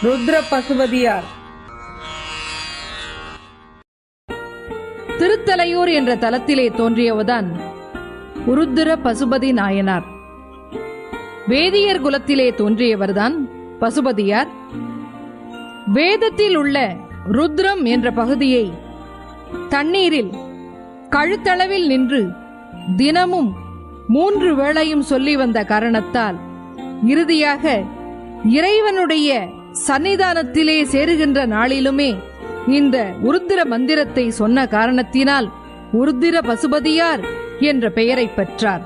ருத்ர பசுபதியார். திருத்தலையூர் என்ற தலத்திலே தோன்றியவர்தான் உருத்திர பசுபதி நாயனார். வேதியர் குலத்திலே தோன்றியவர்தான் பசுபதியார். வேதத்தில் உள்ள ருத்ரம் என்ற பகுதியை தண்ணீரில் கழுத்தளவில் நின்று தினமும் 3 வேளையும் சொல்லி வந்த காரணத்தால் இறுதியாக இறைவனுடைய சன்னிதானத்திலே சேருகின்ற நாளிலுமே இந்த உருத்திர மந்திரத்தை சொன்ன காரணத்தினால் உருத்திர பசுபதியார் என்ற பெயரை பெற்றார்.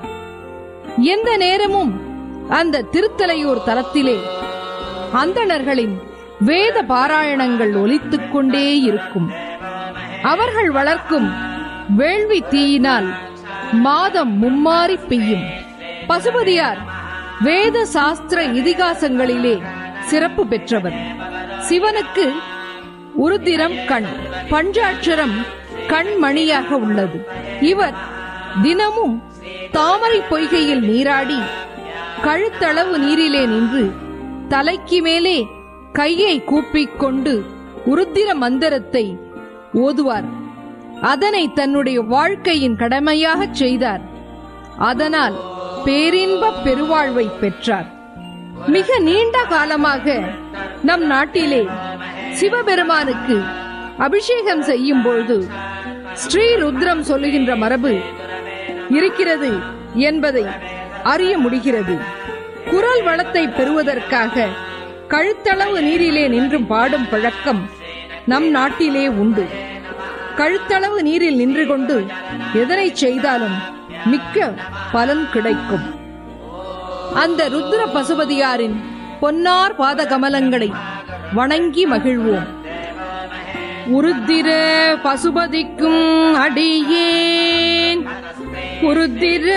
எந்த நேரமும் அந்த திருத்தலையூர் தலத்திலே அந்தணர்களின் வேத பாராயணங்கள் ஒலித்துக் கொண்டே இருக்கும். அவர்கள் வளர்க்கும் வேள்வி தீயினால் மாதம் மும்மாறி பெய்யும். பசுபதியார் வேத சாஸ்திர இதிகாசங்களிலே சிறப்பு பெற்றவர். சிவனுக்கு உருத்திரம் கண், பஞ்சாட்சரம் கண்மணியாக உள்ளது. இவர் தினமும் தாமரை பொய்கையில் நீராடி கழுத்தளவு நீரிலே நின்று தலைக்கு மேலே கையை கூப்பிக்கொண்டு உருத்திர மந்திரத்தை ஓதுவார். அதனை தன்னுடைய வாழ்க்கையின் கடமையாக செய்தார். அதனால் பேரின்ப பெருவாழ்வை பெற்றார். மிக நீண்ட காலமாக நம் நாட்டிலே சிவபெருமானுக்கு அபிஷேகம் செய்யும் பொழுது ஸ்ரீ ருத்ரம் சொல்லுகின்ற மரபு இருக்கிறது என்பதை அறிய முடிகிறது. குரல் வளத்தை பெறுவதற்காக கழுத்தளவு நீரிலே நின்றும் பாடும் பழக்கம் நம் நாட்டிலே உண்டு. கழுத்தளவு நீரில் நின்று கொண்டு எதனை செய்தாலும் மிக்க பலன் கிடைக்கும். அந்த ருத்ர பசுபதியாரின் பொன்னார் பாத கமலங்களை வணங்கி மகிழ்வோம். உருத்திர பசுபதிக்கும் அடியேன், உருத்திர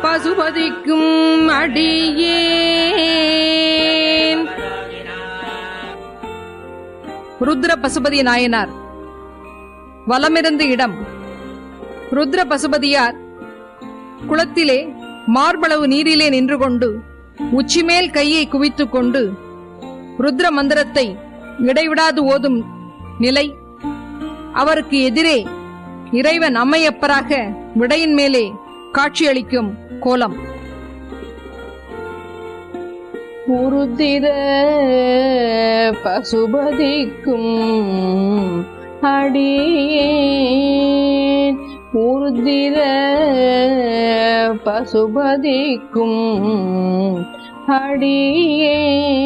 பசுபதிக்கும் அடியேன். ருத்ர பசுபதி நாயனார் வலமிருந்த இடம். ருத்ர பசுபதியார் குளத்திலே மார்பளவு நீரிலே நின்று கொண்டு உச்சிமேல் கையை குவித்துக் கொண்டு ருத்ர மந்திரத்தை இடைவிடாது ஓதும் நிலை. அவருக்கு எதிரே இறைவன் அம்மையப்பராக விடையின் மேலே காட்சியளிக்கும் கோலம். உருத்திர பசுபதிக்கும் அடியேன், உருத்திர பசுபதிக்கும் அடியேன்.